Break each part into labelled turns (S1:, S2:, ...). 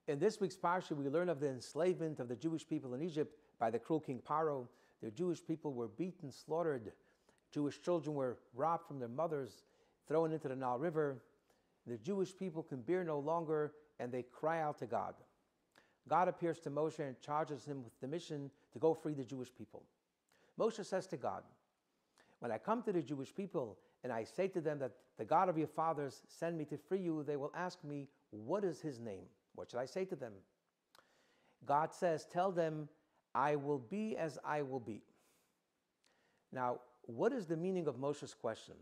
S1: In this week's Parsha, we learn of the enslavement of the Jewish people in Egypt by the cruel king Paro. The Jewish people were beaten, slaughtered. Jewish children were robbed from their mothers, thrown into the Nile River. The Jewish people can bear no longer, and they cry out to God. God appears to Moshe and charges him with the mission to go free the Jewish people. Moshe says to God, "When I come to the Jewish people and I say to them that the God of your fathers sent me to free you, they will ask me, 'What is his name?' What should I say to them?" God says, "Tell them, I will be as I will be." Now, what is the meaning of Moshe's question?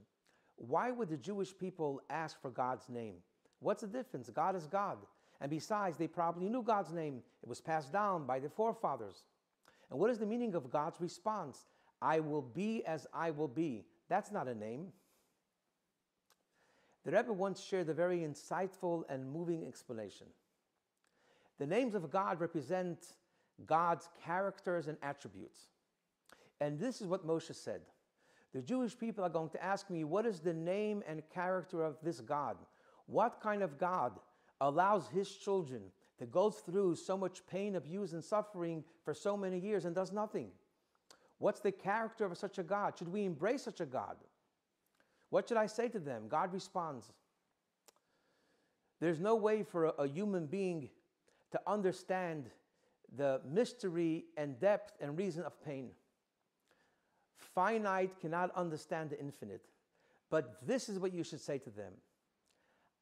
S1: Why would the Jewish people ask for God's name? What's the difference? God is God. And besides, they probably knew God's name. It was passed down by their forefathers. And what is the meaning of God's response? "I will be as I will be." That's not a name. The Rebbe once shared a very insightful and moving explanation. The names of God represent God's characters and attributes. And this is what Moshe said. The Jewish people are going to ask me, what is the name and character of this God? What kind of God allows his children to go through so much pain, abuse, and suffering for so many years and does nothing? What's the character of such a God? Should we embrace such a God? What should I say to them? God responds, there's no way for a human being to understand the mystery and depth and reason of pain. Finite cannot understand the infinite. But this is what you should say to them.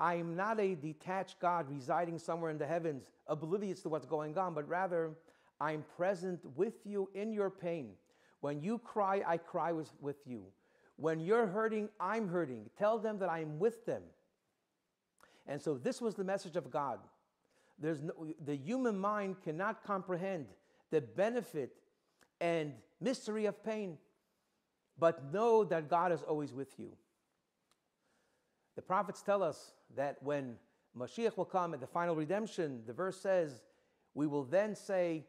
S1: I am not a detached God residing somewhere in the heavens, oblivious to what's going on, but rather I'm present with you in your pain. When you cry, I cry with you. When you're hurting, I'm hurting. Tell them that I'm with them. And so this was the message of God. The human mind cannot comprehend the benefit and mystery of pain, but know that God is always with you. The prophets tell us that when Mashiach will come at the final redemption, the verse says, we will then say,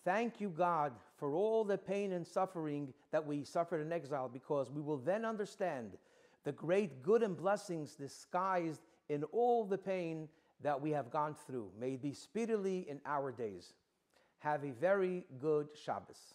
S1: thank you, God, for all the pain and suffering that we suffered in exile, because we will then understand the great good and blessings disguised in all the pain that we have gone through. May it be speedily in our days. Have a very good Shabbos.